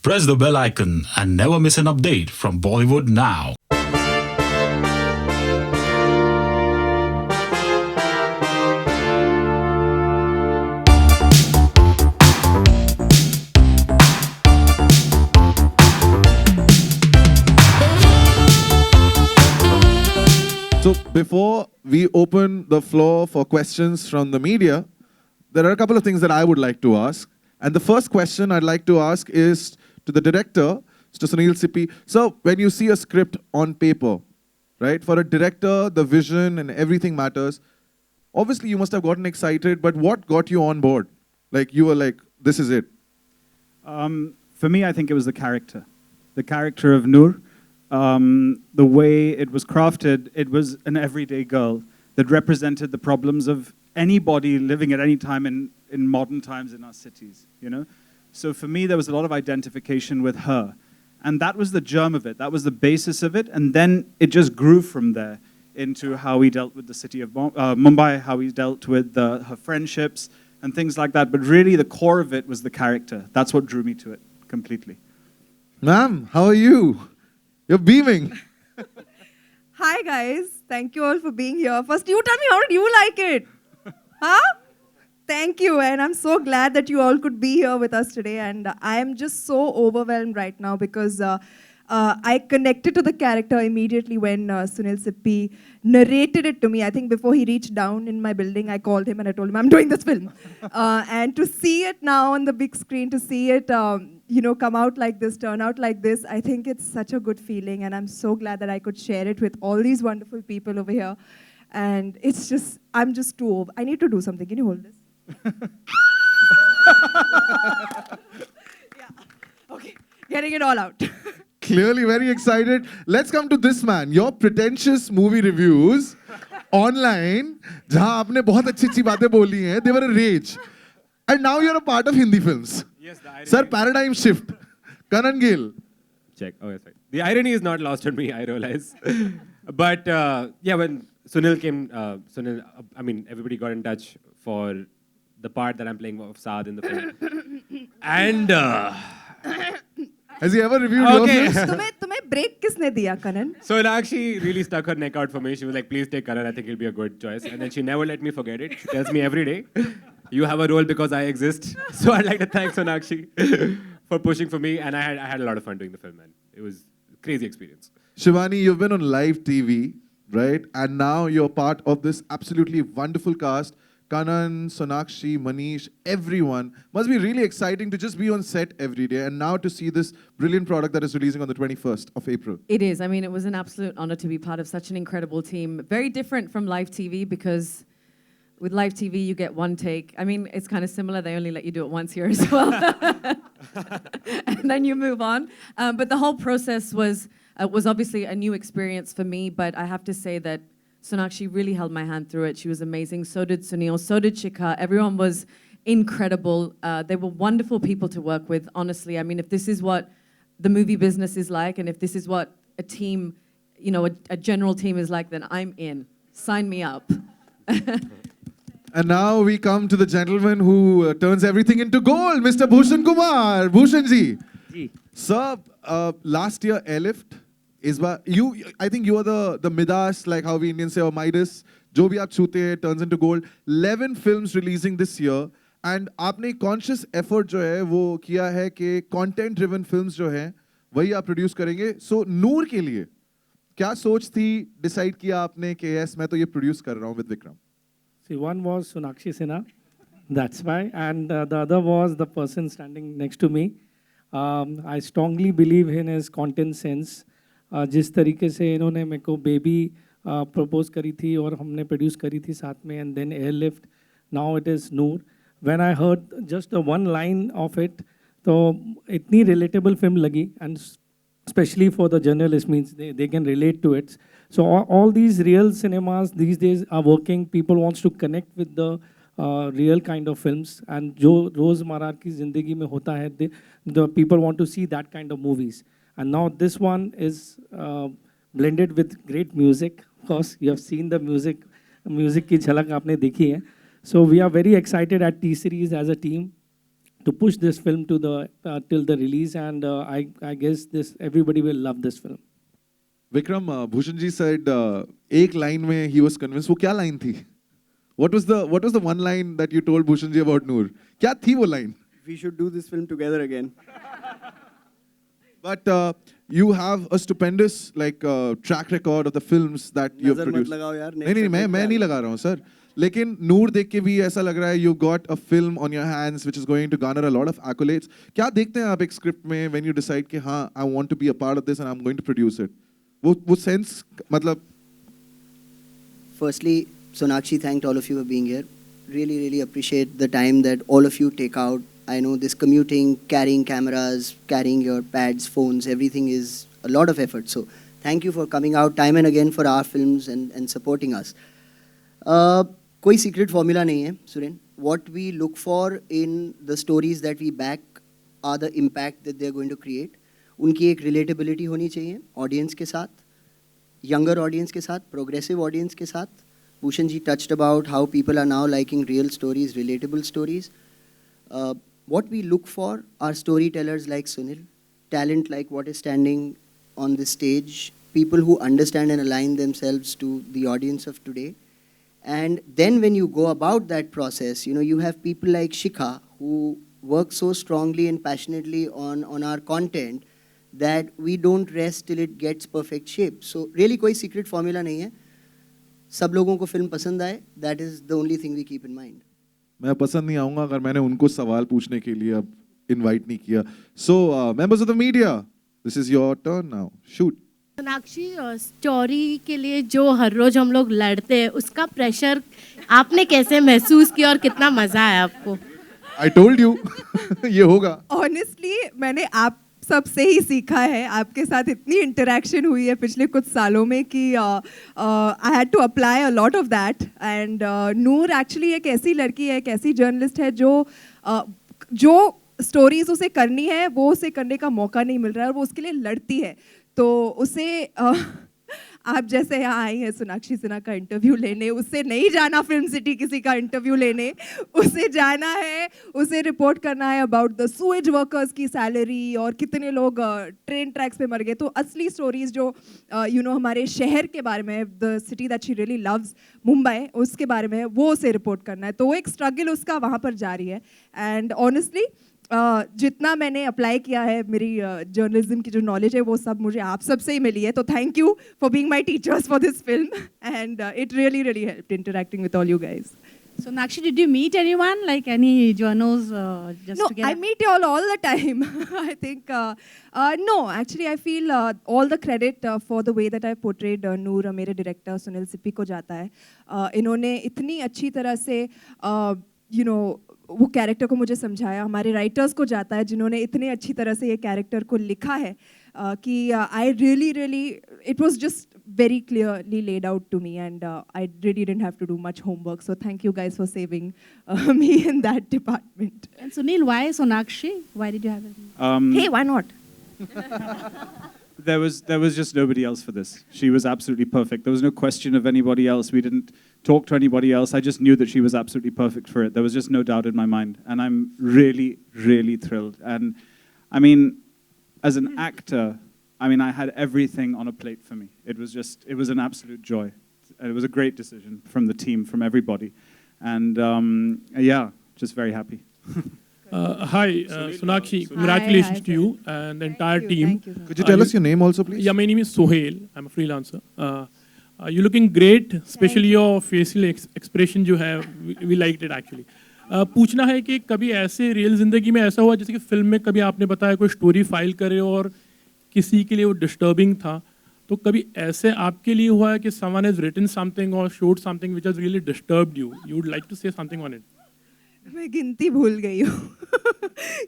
Press the bell icon and never miss an update from Bollywood Now. So before we open the floor for questions from the media, there are a couple of things that I would like to ask. And the first question I'd like to ask is to the director, Mr. Sunil Sippy. So when you see a script on paper, right, for a director, the vision and everything matters. Obviously, you must have gotten excited, but what got you on board? Like, you were like, this is it. For me, I think it was the character of Noor. The way it was crafted, it was an everyday girl that represented the problems of anybody living at any time in modern times in our cities, you know? So for me, there was a lot of identification with her. And that was the germ of it. That was the basis of it. And then it just grew from there into how he dealt with the city of Mumbai, how he dealt with her friendships and things like that. But really, the core of it was the character. That's what drew me to it completely. Ma'am, how are you? You're beaming. Hi guys, thank you all for being here. First, you tell me, how did you like it? Huh? Thank you, and I'm so glad that you all could be here with us today. And I am just so overwhelmed right now because I connected to the character immediately when Sunil Sippy narrated it to me. I think before he reached down in my building, I called him and I told him, I'm doing this film. And to see it now on the big screen, to see it come out like this, turn out like this, I think it's such a good feeling. And I'm so glad that I could share it with all these wonderful people over here. And it's just, I'm just too over. I need to do something. Can you hold this? Yeah. Okay. Getting it all out. Clearly very excited. Let's come to this man. Your pretentious movie reviews online, जहाँ आपने बहुत अच्छी बातें बोली हैं, they were a rage. And now you're a part of Hindi films. Yes, the irony. Sir, paradigm shift. Karan Gill. Check. Okay, sorry. The irony is not lost on me, I realize. But yeah, when Sunil came, everybody got in touch for the part that I'm playing of Saad in the film. And Has he ever reviewed Okay. your films? तुम्हें break किसने दिया, Karan? so Sonakshi really stuck her neck out for me. She was like, please take Karan, I think he'll be a good choice. And then she never let me forget it. She tells me every day, you have a role because I exist. So I'd like to thank Sonakshi for pushing for me. And I had a lot of fun doing the film, man. It was a crazy experience. Shivani, you've been on live TV, right? And now you're part of this absolutely wonderful cast. Kanan, Sonakshi, Manish, everyone. Must be really exciting to just be on set every day and now to see this brilliant product that is releasing on the 21st of April. It is. I mean, it was an absolute honor to be part of such an incredible team. Very different from live TV because with live TV, you get one take. I mean, it's kind of similar. They only let you do it once here as well. And then you move on. But the whole process was obviously a new experience for me. But I have to say that Sonakshi really held my hand through it. She was amazing. So did Sunil. So did Shikha. Everyone was incredible. They were wonderful people to work with, honestly. I mean, if this is what the movie business is like, and if this is what a team, a general team is like, then I'm in. Sign me up. And now we come to the gentleman who turns everything into gold, Mr. Bhushan Kumar. Bhushan ji. Sir, last year, Airlift, I think you are the Midas, like how we Indians say, or Midas. जो भी आप छूते हैं turns into gold. 11 films releasing this year. And आपने conscious effort जो है वो किया है कि content driven films जो हैं वही आप produce करेंगे. So नूर के लिए क्या सोच थी, decide किया आपने कि yes मैं तो ये produce कर रहा हूँ with Vikram. See, one was Sonakshi Sinha, that's why, and the other was the person standing next to me. I strongly believe in his content sense. जिस तरीके से इन्होंने मेरे को बेबी प्रपोज करी थी और हमने प्रोड्यूस करी थी साथ में, and then Airlift, now it is Noor. When I heard just one line of it, तो इतनी रिलेटेबल फिल्म लगी, and especially for the journalists, means they can relate to it. So all these real cinemas these days are working. People wants to connect with the real kind of films, and जो रोज़मर्रा की ज़िंदगी में होता है, the people want to see that kind of movies. And now this one is blended with great music. Of course, you have seen the music की झलक आपने देखी है. So we are very excited at T-Series as a team to push this film to the till the release, and I guess this everybody will love this film. Vikram, Bhushan ji said एक line में he was convinced. वो क्या line थी? What was the one line that you told Bhushan ji about Noor? क्या थी वो line? We should do this film together again. But you have a stupendous track record of the films that you have नजर मत produced. लगाओ यार. नहीं मैं नहीं लगा रहा हूँ sir. लेकिन नूर देख के भी ऐसा लग रहा है you got a film on your hands which is going to garner a lot of accolades. क्या देखते हैं आप एक script में when you decide कि हाँ I want to be a part of this and I'm going to produce it? वो sense मतलब. Firstly, Sonakshi thanked all of you for being here. Really, really appreciate the time that all of you take out. I know this commuting, carrying cameras, carrying your pads, phones, everything is a lot of effort. So thank you for coming out time and again for our films and supporting us. कोई secret formula नहीं है, Suren. What we look for in the stories that we back are the impact that they're going to create. उनकी एक relatability होनी चाहिए audience के साथ, younger audience के साथ, progressive audience के साथ. Bhushan ji touched about how people are now liking real stories, relatable stories. What we look for are storytellers like Sunil, talent like what is standing on the stage, people who understand and align themselves to the audience of today. And then when you go about that process, you have people like Shikha who work so strongly and passionately on our content that we don't rest till it gets perfect shape. So really कोई secret formula नहीं है. सब लोगों को film पसंद आए, that is the only thing we keep in mind. मैं पसंद नहीं आऊँगा अगर मैंने उनको सवाल पूछने के लिए अब invite नहीं किया. So members of the media, this is your turn now. Shoot. Sonakshi story के लिए जो हर रोज हम लोग लड़ते हैं उसका प्रेशर आपने कैसे महसूस किया और कितना मजा आया आपको? I told you ये होगा. Honestly, मैंने आप सबसे ही सीखा है. आपके साथ इतनी इंटरेक्शन हुई है पिछले कुछ सालों में कि I had to apply a lot of that. And Noor actually एक ऐसी लड़की है, एक ऐसी जर्नलिस्ट है जो स्टोरीज उसे करनी है वो उसे करने का मौका नहीं मिल रहा है और वो उसके लिए लड़ती है. तो उसे आप जैसे यहाँ आई हैं सोनाक्षी सिन्हा का इंटरव्यू लेने, उससे नहीं जाना फिल्म सिटी किसी का इंटरव्यू लेने, उसे जाना है, उसे रिपोर्ट करना है अबाउट द सूएज वर्कर्स की सैलरी और कितने लोग ट्रेन ट्रैक्स पे मर गए. तो असली स्टोरीज जो हमारे शहर के बारे में, the city that she really loves, Mumbai, उसके बारे में वो उसे रिपोर्ट करना है. तो वो एक स्ट्रगल उसका वहाँ पर जारी है. एंड ऑनेस्टली जितना मैंने अप्लाई किया है, मेरी जर्नलिज्म की जो नॉलेज है वो सब मुझे आप सब से ही मिली है. तो thank you for being my teachers for this film and it really helped interacting with all you guys. Sonakshi, did you meet anyone, like any journos just No, to get... I meet you all the time. I think, no, actually I feel all the credit for the way that I portrayed Noor, मेरे director Sunil Sippy को जाता है. इन्होंने इतनी अच्छी तरह से, वो कैरेक्टर को मुझे समझाया. हमारे राइटर्स को जाता है जिन्होंने इतने अच्छी तरह से ये कैरेक्टर को लिखा है कि I really it was just very clearly laid out to me and I really didn't have to do much homework. So thank you guys for saving me in that department. And Sunil, why Sonakshi? Why did you have it? Hey, why not? There was just nobody else for this. She was absolutely perfect. There was no question of anybody else. We didn't talk to anybody else. I just knew that she was absolutely perfect for it. There was just no doubt in my mind. And I'm really, really thrilled. And I mean, as an actor, I had everything on a plate for me. It was an absolute joy. It was a great decision from the team, from everybody. And yeah, just very happy. Hi, Sonakshi. Congratulations to you and the entire team. Could you tell us your name also, please? Yeah, my name is Sohail. I'm a freelancer. You're looking great, especially your facial expression जो है, we liked it actually. पूछना है कि कभी ऐसे real जिंदगी में ऐसा हुआ जैसे कि फिल्म में कभी आपने बताया कोई स्टोरी फाइल करे और किसी के लिए वो डिस्टर्बिंग था, तो कभी ऐसे आपके लिए हुआ है कि someone has written something or showed something which has really disturbed you? You would like to say something on it? मैं गिनती भूल गई हूँ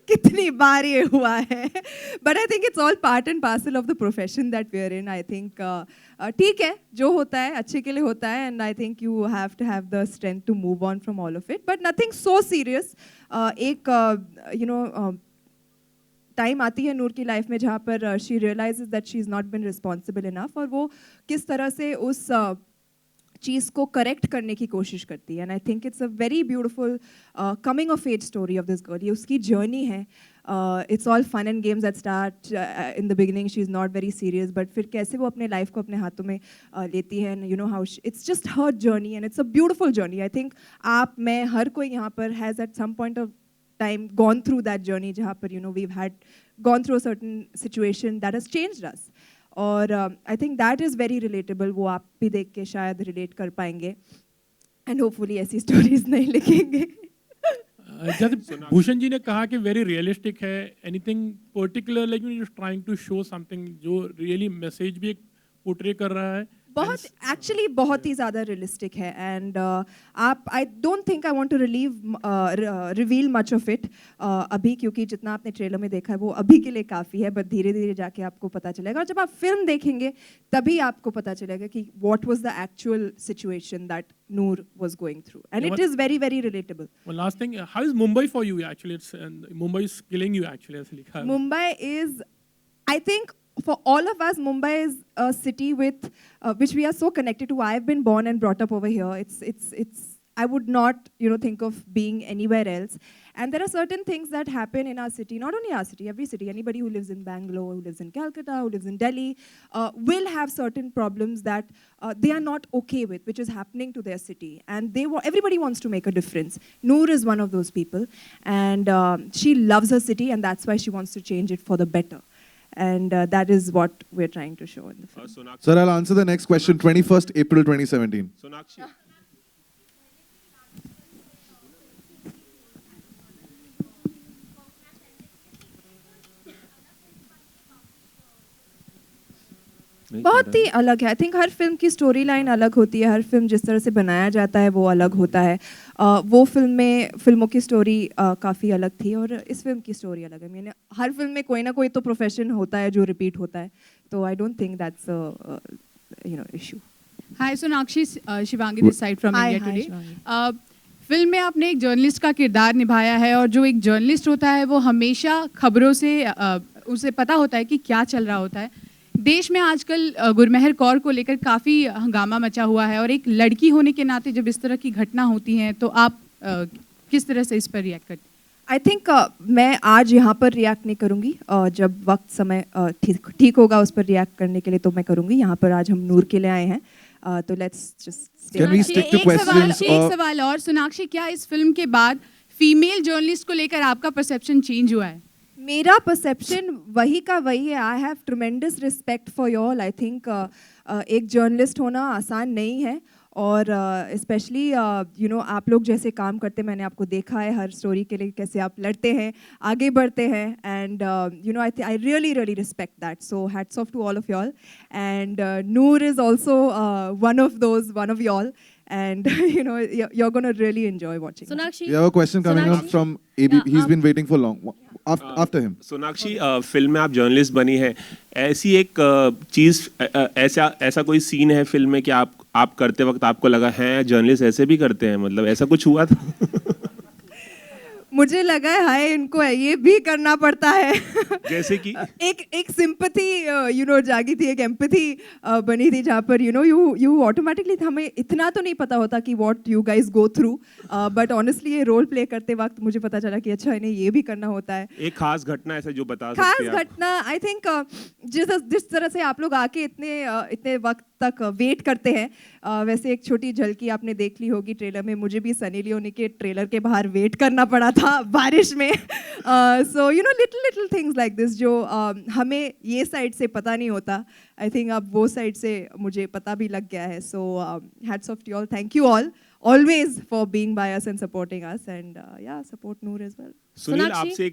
कितनी बार ये हुआ है. But I think it's all part and parcel of the profession that we are in. I think ठीक है, जो होता है अच्छे के लिए होता है and I think you have to have the strength to move on from all of it. But nothing so serious. एक टाइम आती है नूर की लाइफ में जहाँ पर she realises that she is not been responsible enough और वो किस तरह से उस चीज़ को करेक्ट करने की कोशिश करती है. And I think it's a very beautiful coming of age story of this girl. ये उसकी जर्नी है. It's all fun and games that start in the beginning. She is not very serious, but फिर कैसे वो अपने life को अपने हाथों में लेती है. And you know how it's just her journey and it's a beautiful journey. I think आप, मैं, हर कोई यहाँ पर has at some point of time gone through that journey जहाँ पर you know we've had gone through a certain situation that has changed us. और I think that is very relatable. वो आप भी देख के शायद रिलेट कर पाएंगे एंड होपफुली ऐसी स्टोरीज नहीं लिखेंगे. जैसे भूषण जी ने कहा कि वेरी रियलिस्टिक है. Anything particular like you trying to show something जो रियली मैसेज भी एक पोर्ट्रे कर रहा है? बहुत एक्चुअली बहुत ही ज़्यादा रियलिस्टिक है. एंड आप, I don't think I want to reveal much of it अभी, क्योंकि जितना आपने ट्रेलर में देखा है वो अभी के लिए काफ़ी है. बट धीरे धीरे जाके आपको पता चलेगा, और जब आप फिल्म देखेंगे तभी आपको पता चलेगा कि what was the actual situation that Noor was going through. And it is very very relatable. One last thing, how is Mumbai for you actually? Mumbai is killing you actually, ऐसे लिखा है. Mumbai is, I think, for all of us, Mumbai is a city with which we are so connected to. I've been born and brought up over here. It's. I would not, you know, think of being anywhere else. And there are certain things that happen in our city, not only our city, every city. Anybody who lives in Bangalore, who lives in Calcutta, who lives in Delhi, will have certain problems that they are not okay with, which is happening to their city. And everybody wants to make a difference. Noor is one of those people, and she loves her city, and that's why she wants to change it for the better. And that is what we're trying to show in the film. Sir, I'll answer the next question. 21st April 2017. Sonakshi. बहुत ही अलग है. I think her film की story line अलग होती है. हर film जिस तरह से बनाया जाता है वो अलग होता है. वो फिल्मों की स्टोरी काफ़ी अलग थी, और इस फिल्म की स्टोरी अलग है. मैंने हर फिल्म में कोई ना कोई तो प्रोफेशन होता है जो रिपीट होता है. तो आई don't think that's you know issue. Hi Sonakshi, Shivangi this side from India today. Film में आपने एक जर्नलिस्ट का किरदार निभाया है, और जो एक जर्नलिस्ट होता है वो हमेशा खबरों से उसे पता होता है कि क्या चल रहा होता है. देश में आजकल गुरमेहर कौर को लेकर काफ़ी हंगामा मचा हुआ है, और एक लड़की होने के नाते जब इस तरह की घटना होती हैं तो आप किस तरह से इस पर रिएक्ट करते हैं? आई थिंक मैं आज यहाँ पर रिएक्ट नहीं करूँगी. जब वक्त समय ठीक होगा उस पर रिएक्ट करने के लिए तो मैं करूँगी. यहाँ पर आज हम नूर के लिए आए हैं, तो let's just Can we stick to questions? एक सवाल और सोनाक्षी, क्या इस फिल्म के बाद फीमेल जर्नलिस्ट को लेकर आपका परसेप्शन चेंज हुआ है? मेरा परसेप्शन वही का वही है. I have tremendous respect for you all. I think एक जर्नलिस्ट होना आसान नहीं है, और स्पेशली यू नो आप लोग जैसे काम करते, मैंने आपको देखा है हर स्टोरी के लिए कैसे आप लड़ते हैं, आगे बढ़ते हैं. And you know I really really respect that. So hats off to all of y'all. And Noor is also one of y'all. And you know you're going to really enjoy watching. Sonakshi, We have a question coming up from AB. He's been waiting for long. After him. Sonakshi, film में आप journalist बनी है. ऐसी एक चीज़, ऐसा कोई scene है film में कि आप करते वक्त आपको लगा है जर्नलिस्ट ऐसे भी करते हैं, मतलब ऐसा कुछ हुआ था? मुझे लगा है हाय इनको ये भी करना पड़ता है. जैसे कि एक सिंपैथी यू नो जागी थी, एक एम्पैथी बनी थी, जहाँ पर यू नो यू ऑटोमेटिकली, हमें इतना तो नहीं पता होता कि what you guys go through, but honestly ये रोल प्ले करते वक्त मुझे पता चला कि अच्छा इन्हें ये भी करना होता है. एक खास घटना ऐसा जो बता सकते हैं? खास घटना आई थिंक जिस तरह से आप लोग आके इतने वक्त तक वेट करते हैं, वैसे एक छोटी झलकी आपने देख ली होगी ट्रेलर में. मुझे भी सनी लियोनी के ट्रेलर के बाहर वेट करना पड़ा था बारिश में. So you know little things like this जो हमें ये साइड से पता नहीं होता. आई थिंक अब वो साइड से मुझे पता भी लग गया है. So hats off to all. Thank you all always for being by us and supporting us, and yeah, support Noor as well. Sunil, आपसे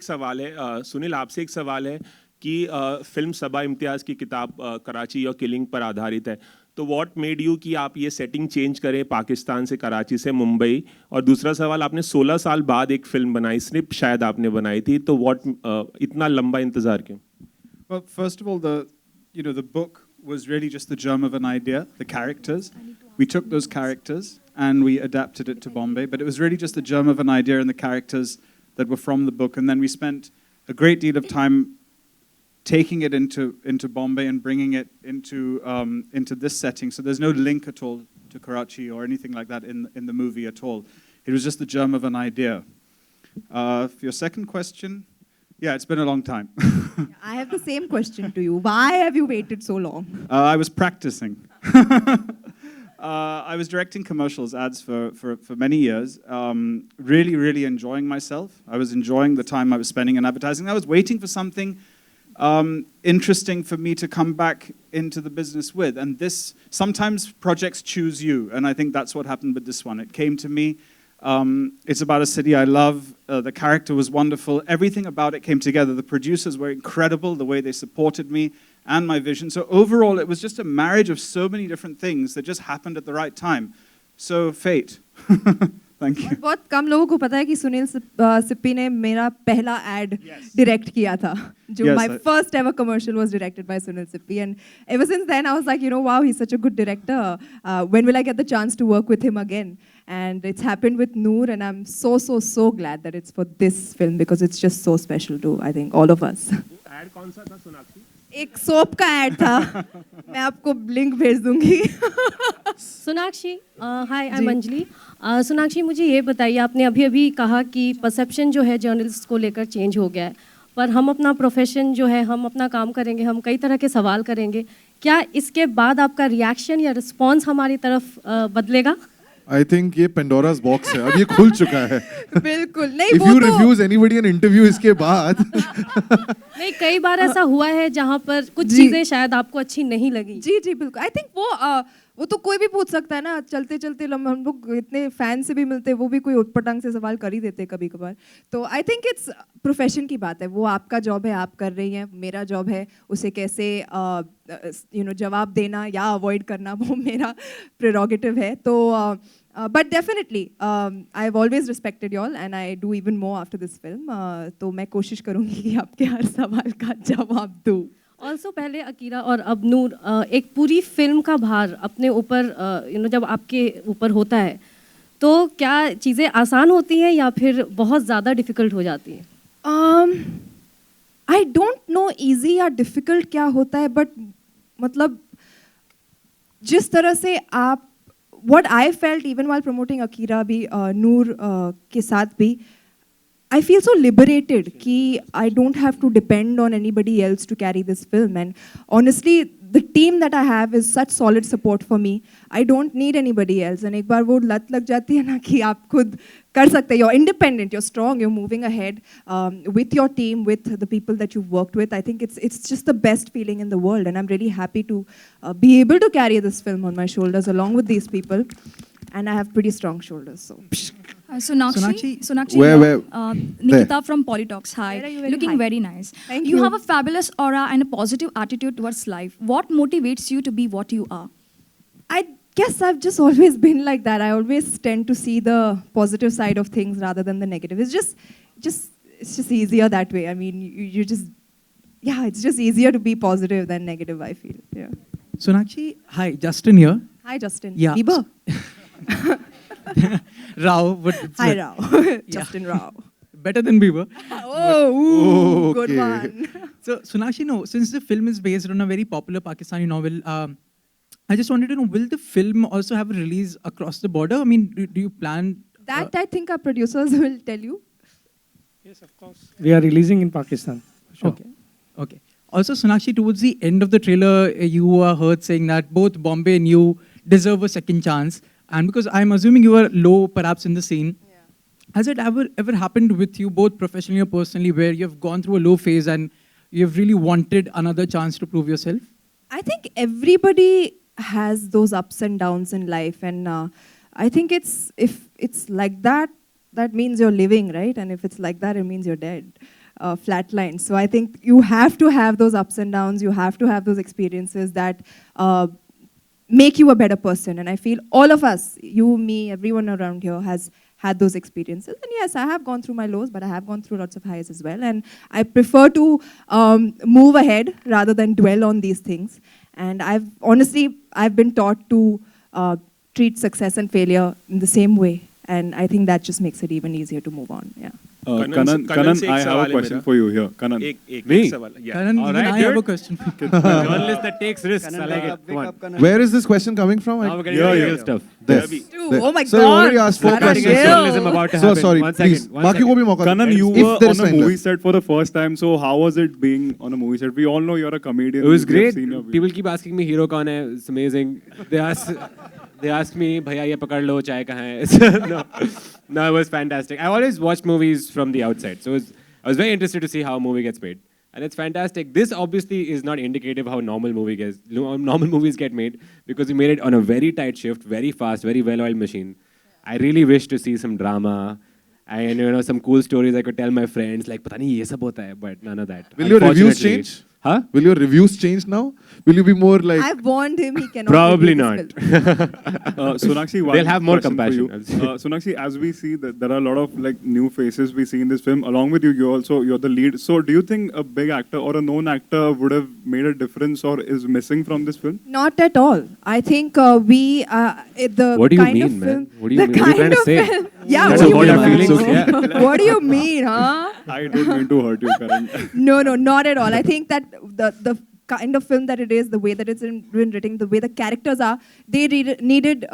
एक सवाल है कि फिल्म सबा इम्तियाज की किताब कराची और किलिंग पर आधारित है, तो व्हाट मेड यू कि आप ये सेटिंग चेंज करें पाकिस्तान से, कराची से मुंबई? और दूसरा सवाल, आपने 16 साल बाद एक फिल्म बनाई, स्निप शायद आपने बनाई थी, तो व्हाट इतना लंबा इंतजार क्यों? Well, first of all, the book was really just the germ of an idea, the characters. We took those characters and we adapted it to Bombay, but it was really just the germ of an idea and the characters that were from the book. And then we spent a great deal of time taking it into Bombay and bringing it into this setting. So there's no link at all to Karachi or anything like that in the movie at all. It was just the germ of an idea. For your second question, yeah, it's been a long time. I have the same question to you. Why have you waited so long? I was practicing. I was directing commercials, ads for many years. Really, really enjoying myself. I was enjoying the time I was spending in advertising. I was waiting for something interesting for me to come back into the business with. And this, sometimes projects choose you. And I think that's what happened with this one. It came to me. It's about a city I love. The character was wonderful. Everything about it came together. The producers were incredible, the way they supported me and my vision. So overall, it was just a marriage of so many different things that just happened at the right time. So fate. Thank you. बहुत कम लोगों को पता है कि सुनील सिप्पी ने मेरा पहला ad direct किया था. My first ever commercial was directed by Sunil Sippy, and ever since then I was like, wow, he's such a good director. When will I get the chance to work with him again? And it's happened with Noor, and I'm so glad that it's for this film because it's just so special to, I think, all of us. Ad कौन सा था सोनाक्षी? एक soap का ad था. मैं आपको link भेज दूंगी. सोनाक्षी, हाय, आई एम अंजलि. सोनाक्षी, मुझे ये बताइए, आपने अभी कहा कि परसेप्शन जो है जर्नलिस्ट को लेकर चेंज हो गया है, पर हम अपना प्रोफेशन जो है, हम अपना काम करेंगे, हम कई तरह के सवाल करेंगे. क्या इसके बाद आपका रिएक्शन या रिस्पॉन्स हमारी तरफ बदलेगा? I think ये Pandora's box है. अब ये खुल चुका है. बिल्कुल नहीं. If you refuse anybody an interview इसके बाद. नहीं, कई बार ऐसा हुआ है जहाँ पर कुछ चीजें शायद आपको अच्छी नहीं लगी. जी बिल्कुल. I think वो तो कोई भी पूछ सकता है ना. चलते चलते हम लोग इतने फैन से भी मिलते हैं, वो भी कोई उटपटांग से सवाल कर ही देते हैं कभी कभार. तो आई थिंक इट्स प्रोफेशन की बात है. वो आपका जॉब है, आप कर रही हैं. मेरा जॉब है उसे कैसे जवाब देना या अवॉइड करना, वो मेरा प्रेरोगेटिव है. तो but definitely I've always respected y'all and I do even more after this film. तो मैं कोशिश करूँगी कि आपके हर सवाल का जवाब दूँ. ऑल्सो पहले अकीरा और अब नूर, एक पूरी फिल्म का भार अपने ऊपर जब आपके ऊपर होता है तो क्या चीज़ें आसान होती हैं या फिर बहुत ज़्यादा डिफ़िकल्ट हो जाती हैं? आई डोंट नो ईजी या डिफ़िकल्ट क्या होता है, बट मतलब जिस तरह से आप what I felt even while promoting Akira भी नूर के साथ भी, I feel so liberated कि I don't have to depend on anybody else to carry this film. And honestly, the team that I have is such solid support for me. I don't need anybody else. And एक बार वो लत लग जाती है ना कि आप खुद कर सकते हैं. You're independent, you're strong, you're moving ahead with your team, with the people that you've worked with. I think it's just the best feeling in the world. And I'm really happy to be able to carry this film on my shoulders along with these people. And I have pretty strong shoulders. So. Sonakshi, Where? Nikita from Polytalks. Hi. Looking Hi. very nice. Thank You you. have a fabulous aura and a positive attitude towards life. What motivates you to be what you are? I guess I've just always been like that. I always tend to see the positive side of things rather than the negative. It's just easier that way. I mean, it's just easier to be positive than negative, I feel. Yeah. Sonakshi, hi, Justin here. Hi, Justin. Yeah. Bieber? Rao. Hi, Rao. Justin Rao. Better than Bieber. Good one. So, Sonakshi, no, since the film is based on a very popular Pakistani novel, I just wanted to know, will the film also have a release across the border? I mean, do you plan? That I think our producers will tell you. Yes, of course. We are releasing in Pakistan. Sure. Okay. Also, Sonakshi, towards the end of the trailer, you were heard saying that both Bombay and you deserve a second chance. And because I'm assuming you were low, perhaps, in the scene, has it ever happened with you, both professionally or personally, where you've gone through a low phase and you've really wanted another chance to prove yourself? I think everybody has those ups and downs in life, and I think if it's like that, that means you're living, right? And if it's like that, it means you're dead, flatline. So I think you have to have those ups and downs. You have to have those experiences that make you a better person. And I feel all of us, you, me, everyone around here has had those experiences. And yes, I have gone through my lows, but I have gone through lots of highs as well. And I prefer to move ahead rather than dwell on these things. And I've been taught to treat success and failure in the same way. And I think that just makes it even easier to move on. Yeah. Kanan, I have a question for you here. Kanan. Me? Yeah. Kanan, All even right, I have a dude. question. Journalist that takes risks. I like it. Come on. Where is this question coming from? Now we're getting to real stuff. This. Dude, oh my So you already God. asked 4 Starting questions. a journalism about to So happen. sorry, One second, please. one Baki ko bhi mauka Kanan, dो. you If were there on is a time movie left. set for the first time. So how was it being on a movie set? We all know you're a comedian. It was We have great. seen your videos. People keep asking me, hero kaun hai? It's amazing. They ask me, bhaiya ye pakad lo, chai kahan hai? No, it was fantastic. I always watch movies from the outside, so I was very interested to see how a movie gets made, and it's fantastic. This obviously is not indicative how normal movies get made, because we made it on a very tight shift, very fast, very well-oiled machine. I really wish to see some drama. And some cool stories I could tell my friends, like, pata nahi ye sab hota hai, but none of that. Will your reviews Unfortunately. change? Huh? Will your reviews change now? Will you be more like... I've warned him he cannot. Probably review not. this film. Sonakshi, one They'll have more question for you. compassion. Sonakshi, as we see that there are a lot of like new faces we see in this film. Along with you, you're the lead. So do you think a big actor or a known actor would have made a difference or is missing from this film? Not at all. I think the What do you kind mean, of man? film, What do you the mean? What are you kind trying to of say? film. Yeah, That's what do what you I'm mean? feeling. Yeah. What do you mean, huh? I don't mean to hurt you, Karan. No, not at all. I think that the kind of film that it is, the way that it's been written, the way the characters are, they needed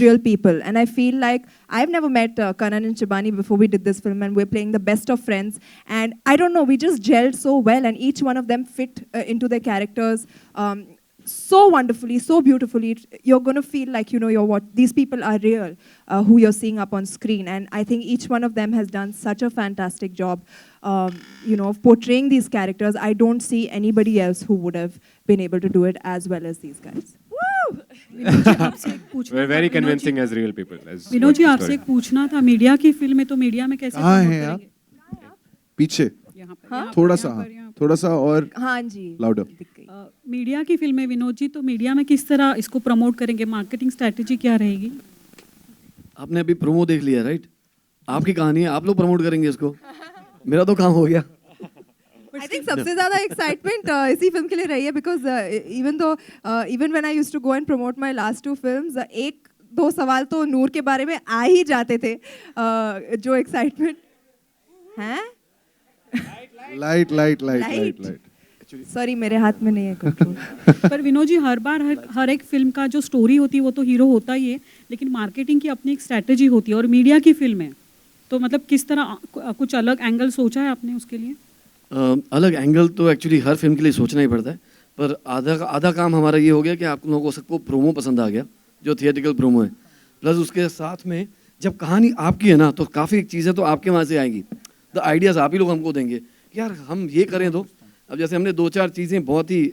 real people. And I feel like I've never met Kanan and Shibani before we did this film, and we're playing the best of friends. And I don't know, we just gelled so well, and each one of them fit into their characters so wonderfully, so beautifully. You're going to feel like, these people are real, who you're seeing up on screen. And I think each one of them has done such a fantastic job, of portraying these characters. I don't see anybody else who would have been able to do it as well as these guys. Woo! We're very convincing as real people. Vinod ji आपसे एक पूछना था, media की film है तो media में कैसे कहाँ promote हैं आप? करेंगे? पीछे हाँ? थोड़ा सा और हाँ जी लाउडर. मीडिया की फिल्म है विनोद जी, तो मीडिया में किस तरह इसको प्रमोट करेंगे, मार्केटिंग स्ट्रेटजी क्या रहेगी? आपने अभी प्रोमो देख लिया, राइट? आपकी कहानी है, आप लोग प्रमोट करेंगे इसको. मेरा तो काम हो गया. I think सबसे ज़्यादा excitement इसी फिल्म के लिए रही है, because even when I used to go and promote my last 2 films, 1-2 सवाल तो नूर के बारे में आ ही जाते थे, जो excitement हैं? Light. Sorry, मेरे हाथ में नहीं है कंट्रोल. पर विनोद जी हर बार हर एक फिल्म का जो स्टोरी होती है वो तो हीरो होता ही है, लेकिन मार्केटिंग की अपनी एक स्ट्रेटजी होती है, और मीडिया की फिल्म है तो मतलब किस तरह कुछ अलग एंगल सोचा है आपने उसके लिए? अलग एंगल तो एक्चुअली हर फिल्म के लिए सोचना ही पड़ता है, पर आधा काम हमारा ये हो गया कि आप लोगों को सबको प्रोमो पसंद आ गया, जो थिएट्रिकल प्रोमो है, प्लस उसके साथ में जब कहानी आपकी है ना तो काफ़ी चीज़ें तो आपके वहाँ से आएंगी. द आइडियाज़ आप ही लोग हमको देंगे कि यार हम ये करें. तो अब जैसे हमने 2-4 चीज़ें बहुत ही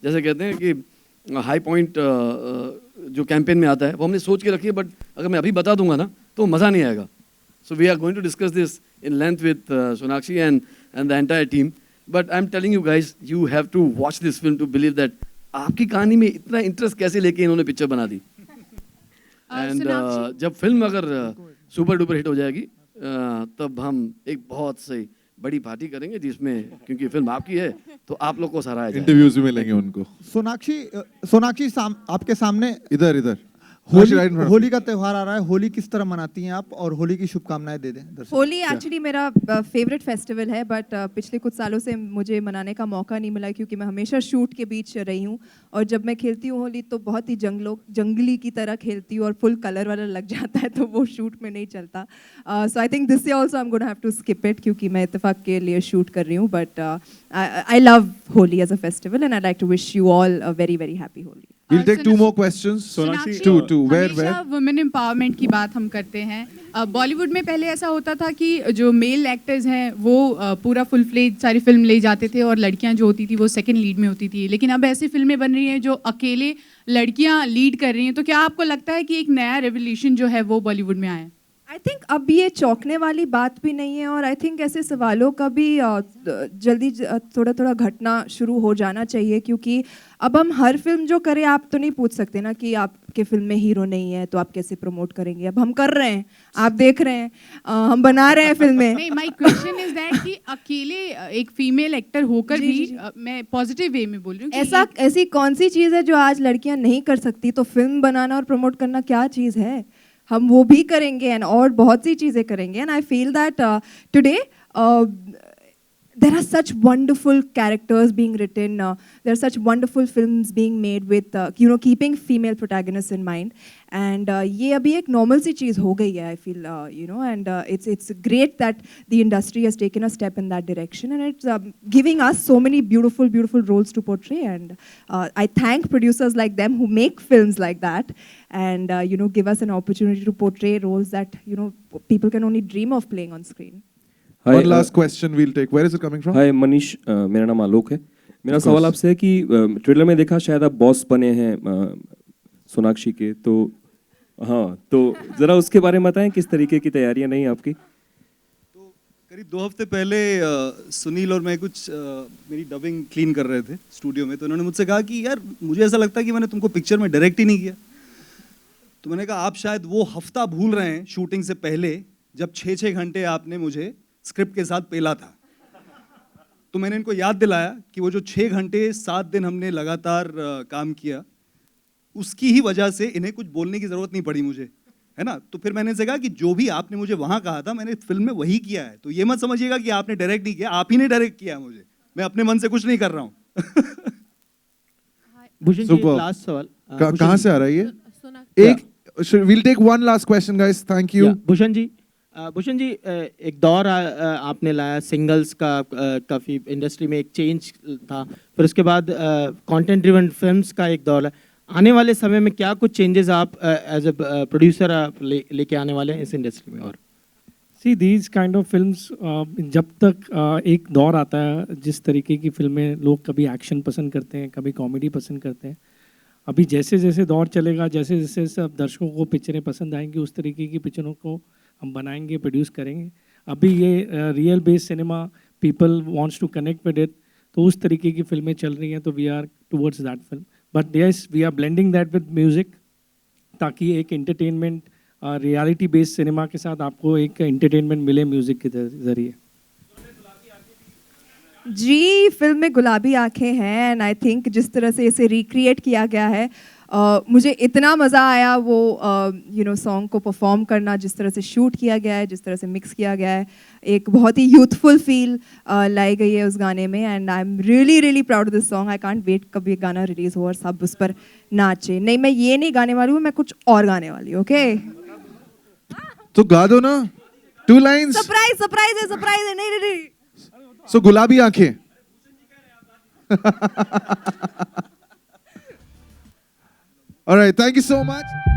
जैसे कहते हैं कि हाई पॉइंट जो कैंपेन में आता है वो हमने सोच के रखी है, बट अगर मैं अभी बता दूंगा ना तो मज़ा नहीं आएगा. So we are going to discuss this in length with Sonakshi and the entire team, but I am telling you guys, you have to watch this film to believe that आपकी कहानी में इतना इंटरेस्ट कैसे लेके इन्होंने पिक्चर बना दी. And जब film अगर सुपर डुपर हिट हो जाएगी तब हम एक बहुत सही बड़ी पार्टी करेंगे, जिसमें क्योंकि फिल्म आपकी है तो आप लोग को सराहा जाएगा. इंटरव्यूज भी मिलेंगे उनको. सोनाक्षी आपके सामने इधर होली का त्यौहार आ रहा है. होली किस तरह मनाती हैं आप, और होली की शुभकामनाएं दे दें दर्शकों. होली एक्चुअली मेरा फेवरेट फेस्टिवल है, बट पिछले कुछ सालों से मुझे मनाने का मौका नहीं मिला, क्योंकि मैं हमेशा शूट के बीच रही हूँ, और जब मैं खेलती हूँ होली तो बहुत ही जंगली की तरह खेलती हूँ, और फुल कलर वाला लग जाता है, तो वो शूट में नहीं चलता. So I think this year also I am gonna have to skip it, क्योंकि मैं इत्तेफाक के लिए शूट कर रही हूँ. But I love Holi as a festival, and I like to wish you all a very very happy Holi. We'll take 2 more questions. Sonakshi, Two. Where? Women empowerment की बात हम करते हैं. बॉलीवुड में पहले ऐसा होता था कि जो मेल एक्टर्स हैं वो पूरा फुल फ्लेज सारी फिल्म ले जाते थे, और लड़कियां जो होती थी वो सेकंड लीड में होती थी. लेकिन अब ऐसी फिल्में बन रही हैं जो अकेले लड़कियां लीड कर रही हैं. तो क्या आपको लगता है कि एक नया रेवोल्यूशन जो है वो बॉलीवुड में आया? आई थिंक अब ये चौंकने वाली बात भी नहीं है, और आई थिंक ऐसे सवालों का भी जल्दी थोड़ा घटना शुरू हो जाना चाहिए, क्योंकि अब हम हर फिल्म जो करें, आप तो नहीं पूछ सकते ना कि आपके फिल्म में हीरो नहीं है तो आप कैसे प्रमोट करेंगे. अब हम कर रहे हैं, आप देख रहे हैं, हम बना रहे हैं फिल्में. नहीं, माय क्वेश्चन इज दैट कि अकेले एक फीमेल एक्टर होकर भी मैं पॉजिटिव वे में बोल रही हूँ, ऐसी कौन सी चीज़ है जो आज लड़कियाँ नहीं कर सकती? तो फिल्म बनाना और प्रमोट करना क्या चीज़ है? हम वो भी करेंगे एंड और बहुत सी चीज़ें करेंगे. And I feel that today there are such wonderful characters being written. There are such wonderful films being made with, keeping female protagonists in mind. And ये अभी एक normal सी चीज़ हो गई है, I feel, and it's great that the industry has taken a step in that direction, and it's giving us so many beautiful, beautiful roles to portray. And I thank producers like them who make films like that, and give us an opportunity to portray roles that people can only dream of playing on screen. Hi, one last question we'll take. Where is it coming from? Hi, Manish, मेरा नाम आलोक है. मेरा सवाल आपसे है कि trailer में देखा शायद आप बॉस बने हैं सोनाक्षी के, तो हाँ, तो ज़रा उसके बारे में बताएं, किस तरीके की तैयारियां नहीं आपकी? तो करीब 2 हफ्ते पहले सुनील और मैं कुछ मेरी डबिंग क्लीन कर रहे थे स्टूडियो में, तो उन्होंने मुझसे कहा कि यार मुझे ऐसा लगता है कि मैंने तुमको पिक्चर में डायरेक्ट ही नहीं किया. तो मैंने कहा आप शायद वो हफ्ता भूल रहे हैं शूटिंग से पहले, जब 6-6 घंटे आपने मुझे स्क्रिप्ट के साथ पेला था. तो मैंने इनको याद दिलाया कि वो जो 6 घंटे 7 दिन हमने लगातार काम किया, उसकी ही वजह से इन्हें कुछ बोलने की ज़रूरत नहीं पड़ी मुझे, है ना. तो फिर मैंने इनसे कहा कि जो भी आपने मुझे वहाँ कहा था मैंने फिल्म में वही किया है, तो ये मत समझिएगा कि आपने डायरेक्ट नहीं किया, आप ही ने डायरेक्ट किया मुझे, मैं अपने मन से कुछ नहीं कर रहा हूँ. भूषण जी, लास्ट सवाल कहाँ से आ रहा है ये? एक we'll take one last question, guys. Thank you. Bhushan ji, एक दौर आपने लाया सिंगल्स का, काफ़ी इंडस्ट्री में एक चेंज था, फिर उसके बाद कंटेंट ड्रिवन फिल्म्स का एक दौर है. आने वाले समय में क्या कुछ चेंजेस आप एज ए प्रोड्यूसर आप लेके आने वाले हैं इस इंडस्ट्री में? और see these kind of films, जब तक एक दौर आता है जिस तरीके की फिल्में लोग कभी एक्शन पसंद करते हैं, कभी कॉमेडी पसंद करते हैं, अभी जैसे जैसे दौर चलेगा, जैसे जैसे सब दर्शकों को पिक्चरें पसंद आएंगी, उस तरीके की पिक्चरों को हम बनाएंगे, प्रोड्यूस करेंगे. अभी ये real based cinema, people wants to connect with it, तो उस तरीके की फिल्में चल रही हैं, तो we are towards that film. But yes, we are blending that with music, ताकि एक एंटरटेनमेंट रियलिटी बेस्ड सिनेमा के साथ आपको एक एंटरटेनमेंट मिले म्यूज़िक के ज़रिए. जी, फिल्म में गुलाबी आंखें हैं, एंड आई थिंक जिस तरह से इसे रिक्रिएट किया गया है, मुझे इतना मज़ा आया वो सॉन्ग को परफॉर्म करना, जिस तरह से शूट किया गया है, जिस तरह से मिक्स किया गया है, एक बहुत ही यूथफुल फील लाई गई है उस गाने में. And I am really really proud of this song. I can't wait कभी गाना रिलीज़ हो और सब उस पर नाचे. नहीं, मैं ये नहीं गाने वाली हूँ, मैं कुछ और गाने वाली हूँ. ओके, तो गा दो ना 2 lines. सरप्राइज है. नहीं. So गुलाबी आंखें. All right, thank you so much.